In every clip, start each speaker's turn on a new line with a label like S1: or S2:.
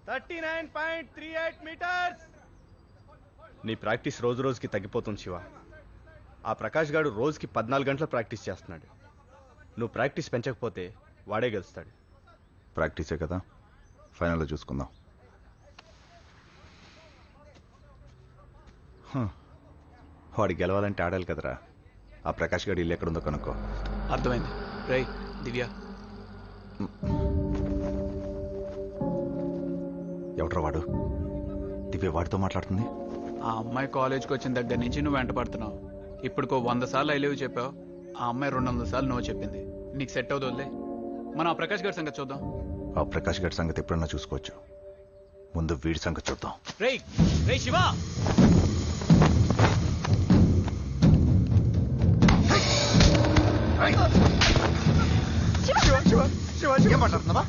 S1: 39.38 metres. నీ practice రోజు రోజుకి తగ్గిపోతుంది శివ. ఆ ప్రకాష్ గాడు రోజుకి 14 గంటలు ప్రాక్టీస్ చేస్తున్నాడు. నువ్వు ప్రాక్టీస్ పెంచకపోతే వాడే గెలుస్తాడు.
S2: ప్రాక్టీసే కదా, ఫైనల్లో చూసుకుందాం. వాడు గెలవాలంటే ఆడాలి కదరా. ఆ ప్రకాష్ గారు ఇల్లు ఎక్కడుందో కనుక్కో.
S3: అర్థమైంది. రై దివ్య,
S2: ఎవడ్రా వాడు? దివ్య వాడితో మాట్లాడుతుంది.
S3: ఆ అమ్మాయి కాలేజ్కి వచ్చిన దగ్గర నుంచి నువ్వు వెంట పడుతున్నావు. ఇప్పుడుకో 100 సార్లు ఐ లవ్ యూ చెప్పావు. ఆ అమ్మాయి 200 సార్లు నో చెప్పింది. నీకు సెట్ అవుతుందిలే. మనం ఆ ప్రకాష్ గారి సంగతి చూద్దాం.
S2: ఆ ప్రకాష్ గారి సంగతి ఎప్పుడన్నా చూసుకోవచ్చు, ముందు వీడి సంగతి చూద్దాం.
S3: రై రై శివ,
S2: ఏం మాట్లాడుతున్నావా?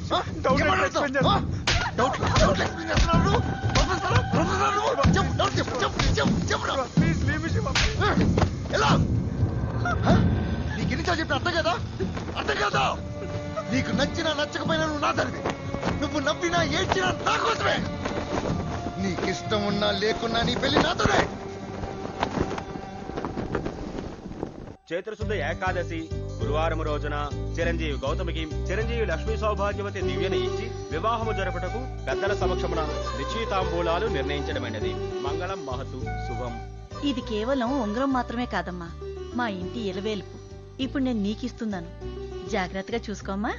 S2: నీకు ఎన్నిసార్లు చెప్పిన అర్థం కదా? అర్థం కదా? నీకు నచ్చినా నచ్చకపోయినా నువ్వు నా తల్లి. నువ్వు నవ్వినా ఏడ్చినా నా కోసమే. నీకిష్టం ఉన్నా లేకున్నా నీ పెళ్లి నాతోనే.
S1: చైత్రశుద్ధ ఏకాదశి గురువారం రోజున చిరంజీవి గౌతమికి చిరంజీవి లక్ష్మీ సౌభాగ్యవతి దివ్యని ఇచ్చి వివాహము జరుపుటకు పెద్దల సమక్షమున నిశ్చితాంబూలాలు నిర్ణయించడమైనది. మంగళం మహతు శుభం.
S4: ఇది కేవలం ఉంగరం మాత్రమే కాదమ్మా, మా ఇంటి ఎలవేల్పు. ఇప్పుడు నేను నీకిస్తున్నాను, జాగ్రత్తగా చూసుకోమ్మా.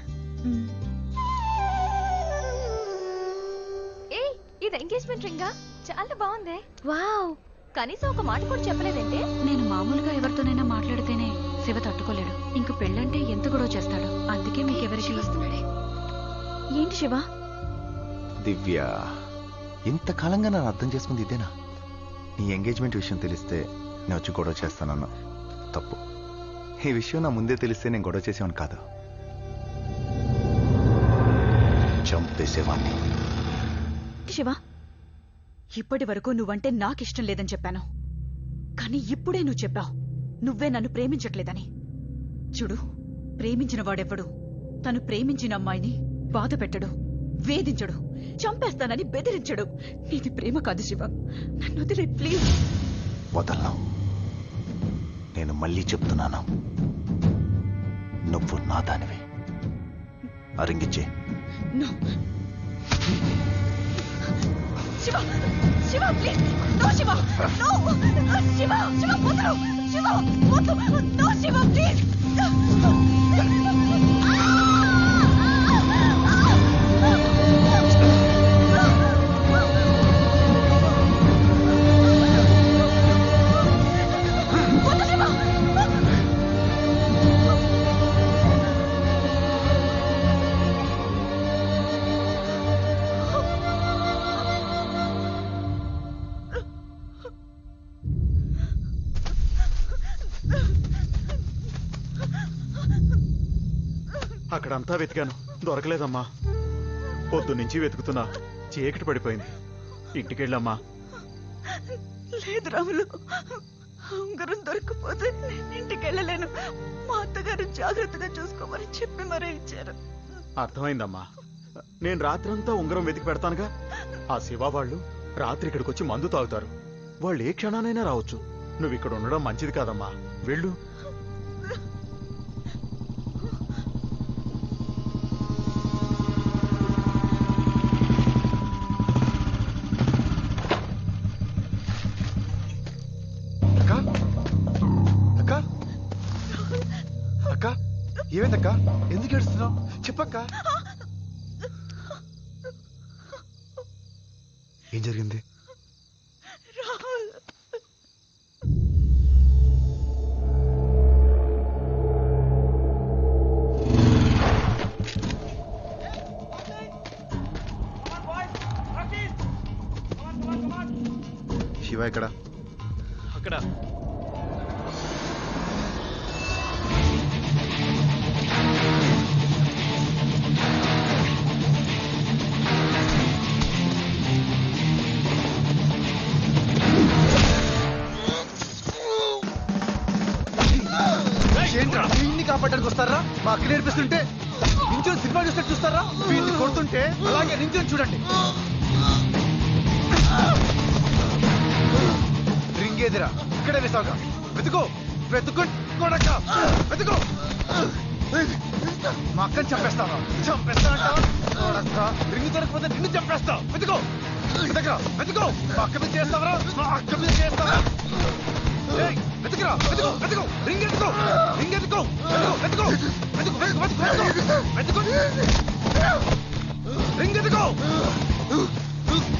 S5: ఇది ఎంగేజ్మెంట్ రింగా? చాలా బాగుంది.
S6: వావ్,
S5: కనీసం ఒక మాట కూడా చెప్పలేదంటే.
S6: నేను మామూలుగా ఎవరితోనైనా మాట్లాడితేనే శివ తట్టుకోలేడు. ఇంక పెళ్ళంటే ఎంత గొడవ చేస్తాడు. అందుకే మీకెవరికి వస్తున్నాడే. ఏంటి శివ?
S2: దివ్య, ఇంతకాలంగా నన్ను అర్థం చేసుకుంది ఇదేనా? నీ ఎంగేజ్మెంట్ విషయం తెలిస్తే నేను వచ్చి గొడవ చేస్తానన్నా తప్పు. ఈ విషయం నా ముందే తెలిస్తే నేను గొడవ చేసేవాడిని కాదు, చంపేసేవాడిని.
S6: శివ, ఇప్పటి వరకు నువ్వంటే నాకిష్టం లేదని చెప్పాను, కానీ ఇప్పుడే నువ్వు చెప్పావు నువ్వే నన్ను ప్రేమించట్లేదని. చూడు, ప్రేమించిన వాడెవ్వడు తను ప్రేమించిన అమ్మాయిని బాధ పెట్టడు, వేధించడు, చంపేస్తానని బెదిరించడు. నీది ప్రేమ కాదు శివ, నన్ను వదిలే ప్లీజ్.
S2: వదలను. నేను మళ్ళీ చెప్తున్నాను, నువ్వు నా దానివి. అరింగిచ్చే.
S6: Shiva, Shiva please, no Shiva, no Shiva, Shiva వదలు, శివ వద్దు, నో శివ ప్లీజ్.
S7: అక్కడంతా వెతికాను, దొరకలేదమ్మా. పొద్దు నుంచి వెతుకుతున్నా, చీకటి పడిపోయింది. ఇంటికెళ్ళమ్మా.
S6: లేదు రాములు, ఉంగరం దొరకపోతే నేను ఇంటికెళ్ళలేను. మా అత్తగారు జాగ్రత్తగా చూసుకోమని చెప్పి మరీ ఇచ్చారు.
S7: అర్థమైందమ్మా. నేను రాత్రంతా ఉంగరం వెతికి పెడతానుగా. ఆ శివ వాళ్ళు రాత్రి ఇక్కడికి వచ్చి మందు తాగుతారు. వాళ్ళు ఏ క్షణానైనా రావచ్చు. నువ్వు ఇక్కడ ఉండడం మంచిది కాదమ్మా, వెళ్ళు.
S2: ఏమైందక్క? ఎందుకు ఏడుస్తున్నావు? చెప్పక్క, ఏం జరిగింది? శివ ఎక్కడ?
S3: అక్కడ.
S2: కాపాడడానికి వస్తారా? మా అక్క నేర్పిస్తుంటే నించొని సినిమా చూస్తే చూస్తారా? వీడిని కొడుతుంటే అలాగే నించొని చూడండి. రింగ్ ఏదిరా? ఇక్కడే వేసావుగా. వెతుకో వెతుక్కోడక్క, వెతుకో. మా అక్కని చంపేస్తావా? చంపేస్తానంటావా? రింగ్ దొరకపోతే నిన్ను చంపేస్తా. వెతుకో వెతకరా, వెతుకో. మా అక్క మీద చేస్తావరా? మా అక్క మీద చేస్తావా? వెతుకురా, వెతుకో, వెతుకో. రింగ్ ఎత్తుకో, రింగ్ ఎత్తుకో. వెతుకో, వెతుకో, వెతుకో, వెతుకో, వెతుకో. రింగ్ ఎత్తుకో.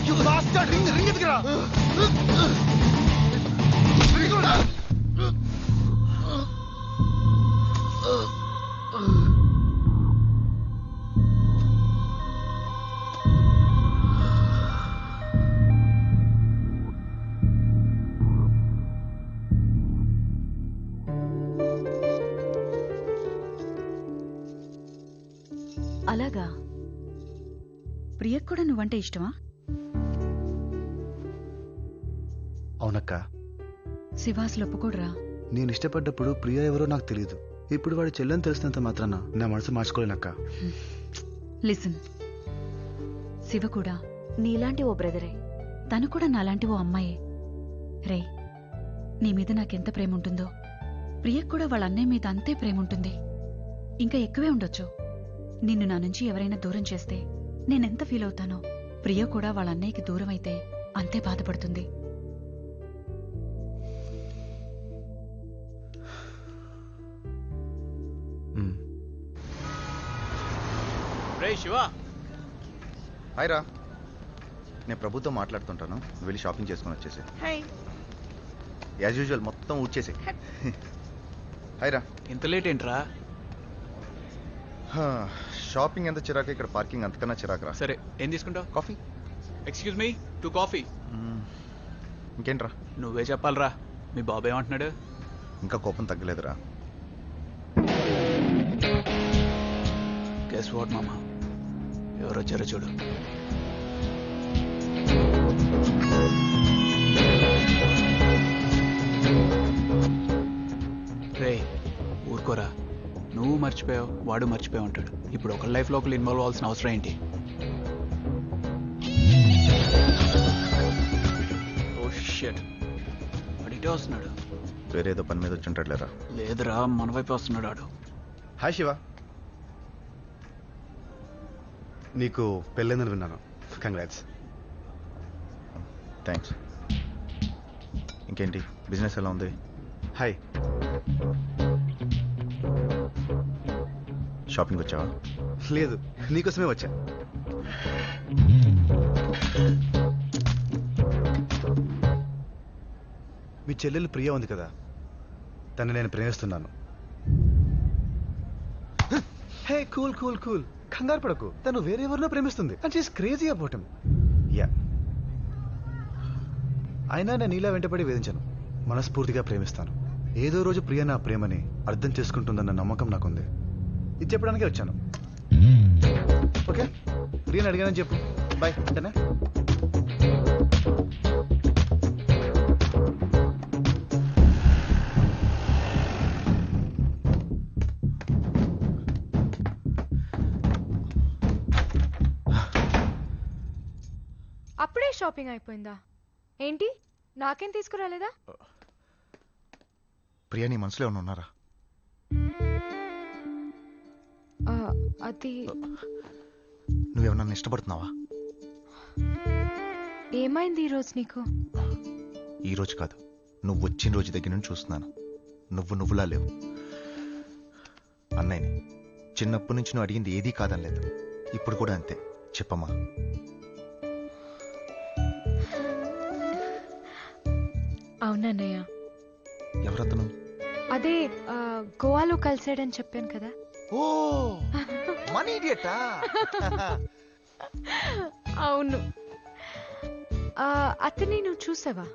S2: You bastard! రింగ్ ఎత్తుకురా. వెతుకోరా.
S6: అలాగా? ప్రియకు కూడా నువ్వంటే ఇష్టమా?
S2: అవునక్క.
S6: శివాసులు ఒప్పుకోడురా.
S2: నేను ఇష్టపడ్డప్పుడు ప్రియా ఎవరో నాకు తెలియదు. ఇప్పుడు వాడి చెల్లెని తెలిసినంత మాత్రాన నా మనసు మార్చుకోలేనక్క.
S6: లిసన్, శివ కూడా
S5: నీలాంటి ఓ బ్రదరే.
S6: తను కూడా నాలాంటి ఓ అమ్మాయే. రే, నీ మీద నాకెంత ప్రేమ ఉంటుందో ప్రియకు కూడా వాళ్ళ అన్నయ్య మీద అంతే ప్రేమ ఉంటుంది. ఇంకా ఎక్కువే ఉండొచ్చు. నిన్ను నా నుంచి ఎవరైనా దూరం చేస్తే నేనెంత ఫీల్ అవుతానో, ప్రియ కూడా వాళ్ళ అన్నయ్యకి దూరం అయితే అంతే బాధపడుతుంది.
S3: రే శివ,
S2: హాయ్ రా. నేను ప్రభుతో మాట్లాడుతుంటాను, వెళ్ళి షాపింగ్ చేసుకుని వచ్చేసి. యాజ్ యూజువల్ మొత్తం ఊడ్చేసి. హాయ్ రా.
S3: ఇంత లేట్ ఏంట్రా?
S2: షాపింగ్ ఎంత చిరాకు, ఇక్కడ పార్కింగ్ అంతకన్నా చిరాకు రా.
S3: సరే, ఏం తీసుకుంటావు?
S2: కాఫీ.
S3: Excuse me, 2 coffee.
S2: ఇంకేంట్రా?
S3: నువ్వే చెప్పాలరా. మీ బాబు ఏమంటున్నాడు?
S2: ఇంకా కోపం తగ్గలేదురా.
S3: గెస్ వాట్ మామా, ఎవరు వచ్చారో చూడు. రే ఊరుకోరా, నువ్వు మర్చిపోయావు, వాడు మర్చిపోయావు ఉంటాడు. ఇప్పుడు ఒకళ్ళ లైఫ్లో ఒకళ్ళు ఇన్వాల్వ్ అవ్వాల్సిన అవసరం ఏంటి? ఓ షిట్, వాడు ఇటే వస్తున్నాడు.
S2: వేరేదో పని మీద వచ్చి ఉంటాడు లేరా?
S3: లేదురా, మన వైపు వస్తున్నాడు వాడు.
S2: హాయ్ శివ. నీకు పెళ్ళైందని విన్నాను. కంగ్రాట్స్. థ్యాంక్స్. ఇంకేంటి, బిజినెస్ ఎలా ఉంది? హాయ్. షాపింగ్ వచ్చావా? లేదు, నీకోసమే వచ్చా. మీ చెల్లెలు ప్రియ ఉంది కదా, తను నేను ప్రేమిస్తున్నాను. హే కూల్ కూల్ కూల్, కంగారు పడకు. తను వేరెవరినో ప్రేమిస్తుంది. And she's crazy about him. Yeah, అయినా నేను నీలా వెంటపడి వేధించాను. మనస్ఫూర్తిగా ప్రేమిస్తాను. ఏదో రోజు ప్రియ నా ప్రేమని అర్థం చేసుకుంటుందన్న నమ్మకం నాకుంది. ఇది చెప్పడానికే వచ్చాను. ఓకే, ప్రియని అడిగానని చెప్పు. బాయ్. అంటేనే
S5: అప్పుడే షాపింగ్ అయిపోయిందా? ఏంటి, నాకేం తీసుకురాలేదా?
S2: ప్రియ నీ మనసులో ఏమైనా ఉన్నారా?
S5: అది
S2: నువ్వేమన్నా నన్ను ఇష్టపడుతున్నావా?
S5: ఏమైంది ఈరోజు నీకు?
S2: ఈ రోజు కాదు, నువ్వు వచ్చిన రోజు దగ్గర నుంచి చూస్తున్నాను. నువ్వులా లేవు. అన్నయ్యని చిన్నప్పటి నుంచి నువ్వు అడిగింది ఏదీ కాదనలేదు. ఇప్పుడు కూడా అంతే. చెప్పమ్మా.
S5: అవునన్నయ్య.
S2: ఎవరతను?
S5: అదే గోవాలో కలిసాడని చెప్పాను కదా.
S2: ఓ మనీ ఇడియటా?
S5: అవును. అతన్ని నువ్వు చూసావా?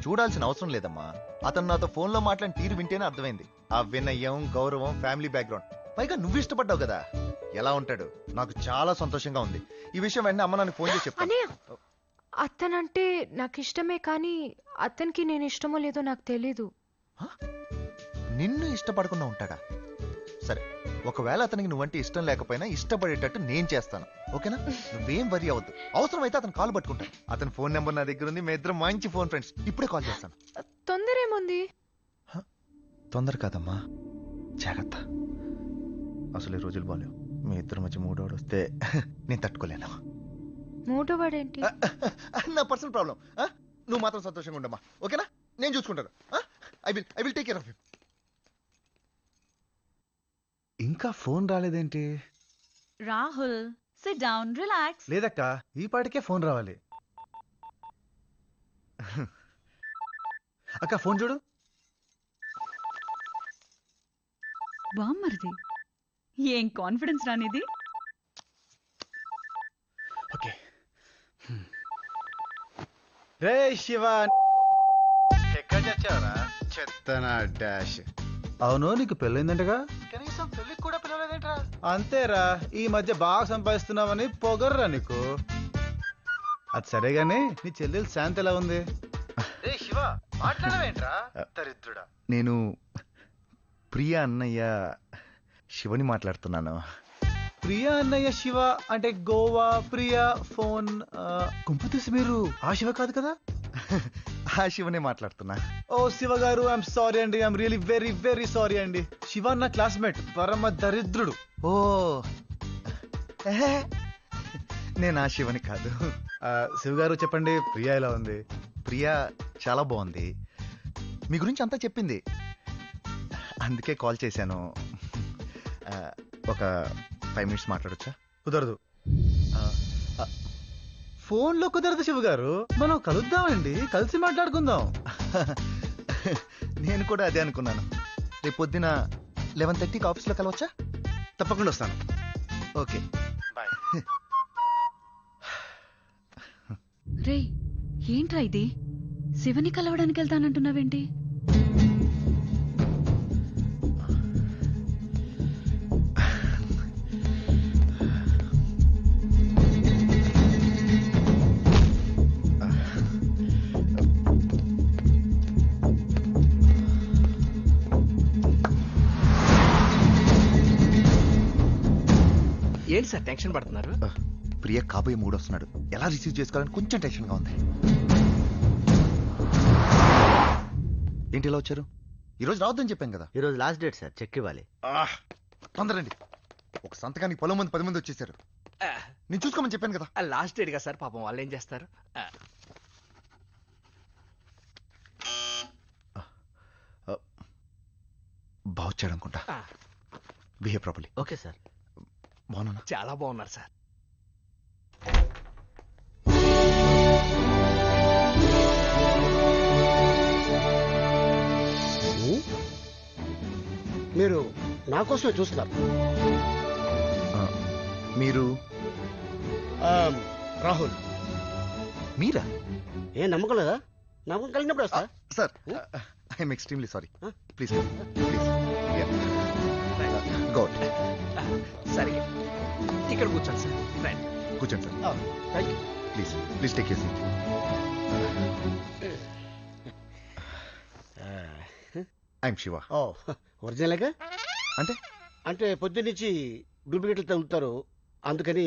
S2: చూడాల్సిన అవసరం లేదమ్మా. అతను నాతో ఫోన్లో మాట్లాడిన తీరు వింటేనే అర్థమైంది. ఆ వినయం, గౌరవం, ఫ్యామిలీ బ్యాక్గ్రౌండ్, పైగా నువ్వు ఇష్టపడ్డావు కదా. ఎలా ఉంటాడు? నాకు చాలా సంతోషంగా ఉంది. ఈ విషయం వెంటనే అమ్మ నన్ను ఫోన్ చేసి చెప్పాను.
S5: అతనంటే నాకు ఇష్టమే, కానీ అతనికి నేను ఇష్టమో లేదో నాకు తెలీదు.
S2: నిన్ను ఇష్టపడకుండా ఉంటాడా? సరే, ఒకవేళ అతనికి నువ్వంటే ఇష్టం లేకపోయినా ఇష్టపడేటట్టు నేను చేస్తాను, ఓకేనా? నువ్వేం వరి అవ్వద్దు. అవసరమైతే అతను కాల్ పట్టుకుంటాను. అతని ఫోన్ నెంబర్ నా దగ్గర ఉంది. మీ ఇద్దరం మంచి ఫోన్ ఫ్రెండ్స్. ఇప్పుడే కాల్ చేస్తాను.
S5: తొందర ఏముంది?
S2: తొందర కాదమ్మా, జాగ్రత్త. అసలు ఈ రోజులు బాలేవు. మీ ఇద్దరు మధ్య మూడోడు వస్తే నేను తట్టుకోలేను.
S5: మూడోవాడేంటి?
S2: నా పర్సనల్ ప్రాబ్లం. నువ్వు మాత్రం సంతోషంగా ఉండమ్మా, ఓకేనా? నేను చూసుకుంటాను. I will take care of you. ఇంకా ఫోన్ రాలేదేంటి?
S6: Rahul, sit down, relax.
S2: లేదక్క, ఈ పాటికే ఫోన్ రావాలి. అక్క ఫోన్ చూడు.
S6: బామ్మరిది, ఏం కాన్ఫిడెన్స్ రానిది.
S2: ఓకే.
S8: రే శివ, ఎక్కడ చచ్చావరా? చెత్తనా డాష్.
S9: అవును, నీకు పెళ్ళైందంటగా?
S8: కనీసం పెళ్లికి కూడా పిలవలేదేంట్రా?
S9: అంతేరా, ఈ మధ్య బాగా సంపాదిస్తున్నావని పొగర్రా నీకు. అది సరేగాని నీ చెల్లెలు శాంతి ఎలా ఉంది?
S8: రే శివ, మాట్లాడవేంట్రా దరిద్రుడా?
S2: నేను ప్రియా అన్నయ్య శివని మాట్లాడుతున్నాను.
S9: ప్రియా అన్నయ్య శివ అంటే గోవా ప్రియా ఫోన్. కుంపు తీసి మీరు ఆ శివ కాదు కదా?
S2: ఆ శివనే మాట్లాడుతున్నా.
S9: ఓ శివ గారు, ఐఎమ్ సారీ అండి, I'm really very very sorry అండి. శివ నా క్లాస్మేట్, పరమ దరిద్రుడు.
S2: ఓ నేను ఆ శివని కాదు.
S9: శివ గారు చెప్పండి, ప్రియా ఎలా ఉంది?
S2: ప్రియా చాలా బాగుంది. మీ గురించి అంతా చెప్పింది, అందుకే కాల్ చేశాను. ఒక 5 minutes మాట్లాడొచ్చా?
S9: కుదరదు. ఫోన్లో కుదరదు శివ గారు, మనం కలుద్దామండి, కలిసి మాట్లాడుకుందాం.
S2: నేను కూడా అదే అనుకున్నాను. రేపు పొద్దున 11:30కి ఆఫీస్లో కలవచ్చా?
S9: తప్పకుండా వస్తాను.
S2: Okay
S8: bye.
S6: రే, ఏంట్రా ఇది? శివని కలవడానికి వెళ్తానంటున్నావేంటి?
S10: ఏంటి సార్ టెన్షన్ పడుతున్నారు?
S2: ప్రియ కాబోయే మూడు వస్తున్నాడు. ఎలా రిసీవ్ చేసుకోవాలని కొంచెం టెన్షన్గా ఉంది. ఏంటి ఎలా వచ్చారు? ఈరోజు రావద్దని చెప్పాను కదా.
S10: ఈరోజు లాస్ట్ డేట్ సార్, చెక్ ఇవ్వాలి.
S2: తొందరండి. ఒక సంతకానికి 10 మంది వచ్చేసారు. నేను చూసుకోమని చెప్పాను కదా.
S10: లాస్ట్ డేట్ కదా సార్, పాపం వాళ్ళు ఏం చేస్తారు?
S2: బాగుచ్చాడు అనుకుంటా. Behave properly.
S10: Okay sir.
S2: బాగున్నా?
S10: చాలా బాగున్నారు సార్.
S11: మీరు నా కోసమే చూస్తున్నారు.
S2: మీరు
S11: రాహుల్.
S2: మీరా?
S11: ఏం నమ్మకం లేదా? నమ్మకం కలిగినప్పుడు వస్తా.
S2: Sir, I'm extremely sorry. Please god.
S10: సరే, ఇక్కడ కూర్చోండి సార్. రైట్,
S2: కూర్చోండి sir.
S11: Thank you.
S2: Please take your seat. I'm Shiva.
S11: Oh, ఒరిజినల్గా?
S2: అంటే
S11: అంటే పొద్దున్నుంచి డూప్లికేట్లు తగులుతారు, అందుకని.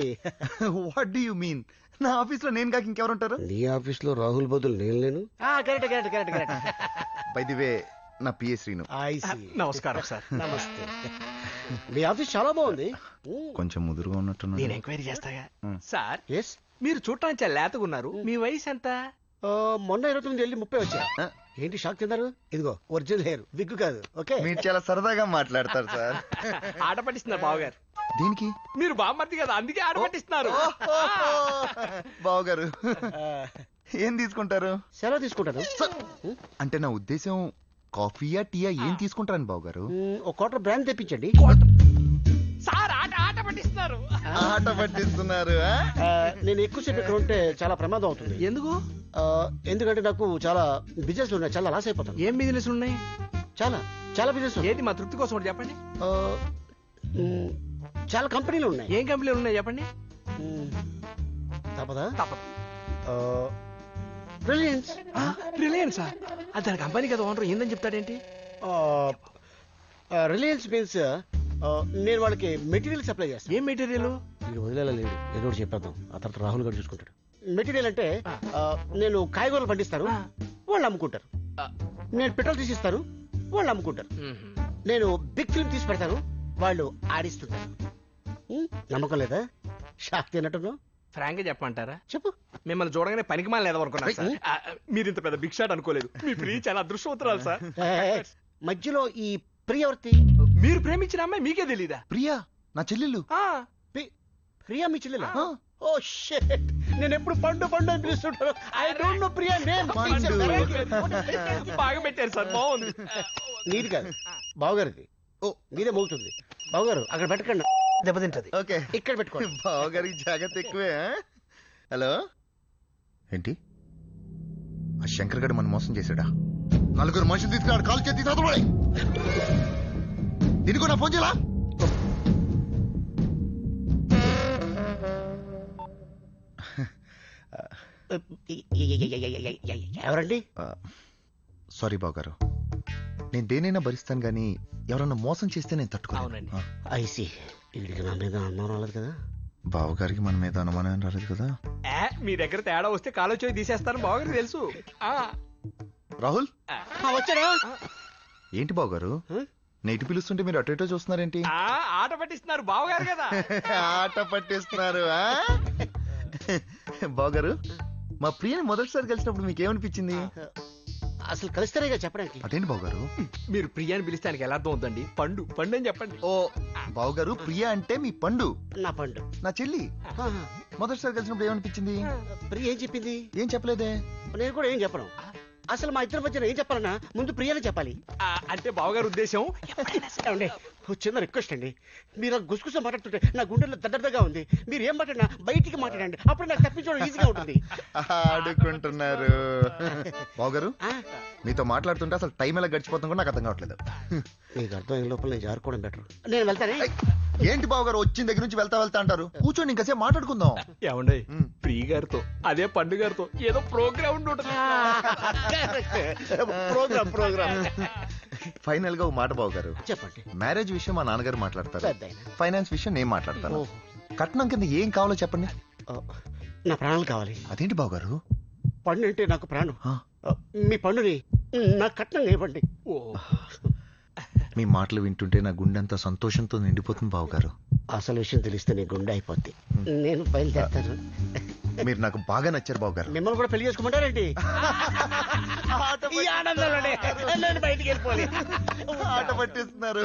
S2: What do you mean? నా ఆఫీస్లో నేను కాక ఇంకెవరుంటారు?
S11: నీ ఆఫీస్లో రాహుల్ బదులు నేను లేను. కరెక్ట్.
S2: బై ది వే, నా పిఏ శ్రీను.
S10: నమస్కారం సార్.
S11: నమస్తే. మీ ఆఫీస్ చాలా బాగుంది.
S2: కొంచెం ముదురుగా ఉన్నట్టున్నా.
S10: నేను ఎంక్వైరీ చేస్తాగా సార్.
S11: ఎస్,
S10: మీరు చూడటానికి చాలా లేతగా ఉన్నారు. మీ వయసు ఎంత?
S11: మొన్న 29 వెళ్ళి 30 వచ్చా. ఏంటి షాక్ తిన్నారు? ఇదిగో ఒరిజినల్ హెయిర్, విగ్గు కాదు. ఓకే,
S2: మీరు చాలా సరదాగా మాట్లాడతారు సార్.
S10: ఆట పట్టిస్తున్నారు బావగారు.
S2: దీనికి
S10: మీరు బామ్మర్ది కదా, అందుకే ఆట పట్టిస్తున్నారు.
S2: బావగారు ఏం తీసుకుంటారు?
S11: సెలవు తీసుకుంటాను.
S2: అంటే నా ఉద్దేశం కాఫీయా టీయా ఏం తీసుకుంటారని బావగారు?
S11: ఒక క్వార్టర్ బ్రాండ్ తెప్పించండి.
S10: సార్ ఆట పట్టిస్తున్నారు.
S2: ఆట పట్టిస్తున్నారు.
S11: నేను ఎక్కువసేపు ఇక్కడ ఉంటే చాలా ప్రమాదం అవుతుంది.
S10: ఎందుకు?
S11: ఎందుకంటే నాకు చాలా బిజినెస్లు ఉన్నాయి, చాలా లాస్ అయిపోతాను.
S10: ఏం బిజినెస్ ఉన్నాయి?
S11: చాలా బిజినెస్.
S10: ఏది మా తృప్తి కోసం ఒకటి చెప్పండి.
S11: చాలా కంపెనీలు ఉన్నాయి.
S10: ఏం కంపెనీలు ఉన్నాయి చెప్పండి.
S11: తప్పదా?
S10: తప్పదు.
S11: రిలయన్స్.
S10: రిలయన్సా? అది దాని కంపెనీ కదా ఓనర్, ఏందని చెప్తాడేంటి?
S11: రిలయన్స్ మీన్స్ నేను వాళ్ళకి మెటీరియల్ సప్లై చేస్తాను.
S10: ఏం మెటీరియల్?
S11: వీడు వదిలేలా లేడు, ఏదో ఒకటి చెప్పేద్దాం. ఆ తర్వాత రాహుల్ గారు చూసుకుంటాడు. మెటీరియల్ అంటే నేను కాయగూరలు పండిస్తాను, వాళ్ళు అమ్ముకుంటారు. నేను పెట్రోల్ తీసిస్తాను, వాళ్ళు అమ్ముకుంటారు. నేను బిగ్ ఫిల్మ్ తీసి పెడతాను, వాళ్ళు ఆడిస్తుంటారు. నమ్మకం లేదా? షాక్ తిన్నట్టున్నావు.
S10: ఫ్రాంక్ గా చెప్పమంటారా?
S11: చెప్పు.
S10: మిమ్మల్ని చూడగానే పనికి మాల లేదనుకున్నా సార్. మీరు ఇంత పెద్ద బిగ్ షాట్ అనుకోలేదు. మీ ప్రియ చాలా అదృష్టవంతురాలు సార్.
S11: మధ్యలో ఈ ప్రియవర్తి.
S10: మీరు ప్రేమించిన అమ్మాయి మీకే తెలీదా?
S2: ప్రియా నా చెల్లెలు.
S11: ప్రియా మీ చెల్లెలా? ఓ షిట్, నేను ఎప్పుడు పండు పండు అని పిలుస్తుంటాను. I don't know Priya name.
S10: బాగా పెట్టారు సార్, బాగుంది.
S11: నీది కాదు, బావగారిది. ఓ మీదే మోగుతుంది. బావగారు అక్కడ పెట్టకండి, దెబ్బతింటది.
S2: ఓకే,
S11: ఇక్కడ పెట్టుకోండి.
S2: బావగారికి జాగ్రత్త ఎక్కువే. హలో, ఏంటి ఆ శంకర్ గడు మన మోసం చేశాడా? 4 మనుషులు తీసుకున్నాడు, కాల్ చేతి తీసుకురాడు. దీనికి నా ఫోన్ చేయాలా?
S11: ఎవరండి?
S2: సారీ బావగారు, నేను దేనైనా భరిస్తాను గానీ ఎవరన్నా మోసం చేస్తే నేను తట్టుకోను.
S11: ఐసి, వీడికి నా మీద అనుమానం రాలేదు కదా?
S2: బావగారికి మన మీద అనుమానం రాలేదు కదా?
S10: మీ దగ్గర తేడా వస్తే కాలో చేయి తీసేస్తాను, బాగా తెలుసు.
S2: రాహుల్
S11: వచ్చారా?
S2: ఏంటి బావగారు నేటి పిలుస్తుంటే మీరు అటు ఇటో చూస్తున్నారేంటి?
S10: ఆట పట్టిస్తున్నారు బావగారు కదా.
S2: ఆట పట్టిస్తున్నారు. బావగారు, మా ప్రియని మొదటిసారి కలిసినప్పుడు మీకేమనిపించింది?
S11: అసలు కలిస్తారేగా చెప్పడానికి.
S2: అదేంటి బావగారు?
S10: మీరు ప్రియాని పిలిస్తే ఎలా అర్థం అవుతుందండి? పండు పండు అని చెప్పండి.
S2: ఓ బావగారు, ప్రియ అంటే మీ పండు.
S11: నా పండు,
S2: నా చెల్లి. మొదటిసారి కలిసినప్పుడు ఏమనిపించింది?
S11: ప్రియ ఏం చెప్పింది?
S2: ఏం చెప్పలేదే.
S11: నేను కూడా ఏం చెప్పను. అసలు మా ఇద్దరి మధ్యన ఏం చెప్పాలన్నా ముందు ప్రియానే చెప్పాలి.
S10: అంటే బావగారు ఉద్దేశం
S11: చిన్న రిక్వెస్ట్ అండి, మీరు గుసగుస మాట్లాడుతుంటే నా గుండెల్లో దద్దగా ఉంది. మీరు ఏం మాట్లాడినా బయటికి మాట్లాడండి, అప్పుడు నాకు తప్పించడం ఈజీగా ఉంటుంది.
S2: ఆడుకుంటున్నారు. బావగారు, మీతో మాట్లాడుతుంటే అసలు టైం ఎలా గడిచిపోతుంది కూడా నాకు అర్థం కావట్లేదు.
S11: నీకు అర్థం అయిన లోపల నేను జారుకోవడం బెటర్. నేను వెళ్తానే.
S2: ఏంటి బావగారు వచ్చిన దగ్గర నుంచి వెళ్తా వెళ్తా అంటారు? కూర్చోండి, ఇంకాసేపు మాట్లాడుకుందాం.
S10: ఏమండి, ప్రియ గారితో అదే పండు గారితో ఏదో ప్రోగ్రామ్ ఉంటుంది.
S11: ప్రోగ్రామ్
S2: ఫైనల్ గా ఒక మాట బావగారు
S11: చెప్పండి.
S2: మ్యారేజ్ విషయం మా నాన్నగారు మాట్లాడతారు, ఫైనాన్స్ విషయం నేను మాట్లాడతాను. కట్నం కింద ఏం కావాలో చెప్పండి.
S11: నా ప్రాణాలు కావాలి.
S2: అదేంటి బావగారు?
S11: పండు అంటే నాకు ప్రాణం. మీ పండుని నా కట్నం ఇవ్వండి.
S2: మీ మాటలు వింటుంటే నా గుండె అంతా సంతోషంతో నిండిపోతుంది బావగారు.
S11: అసలు విషయం తెలిస్తే నీ గుండె అయిపోద్ది. నేను బయలుదేరుతాను.
S2: మీరు నాకు బాగా నచ్చారు బావగారు.
S11: మిమ్మల్ని కూడా పెళ్లి చేసుకోమంటారేంటి? ఈ ఆనందంలోనే నేను బయటికి వెళ్ళిపోవాలి.
S2: ఆట పట్టిస్తున్నారు.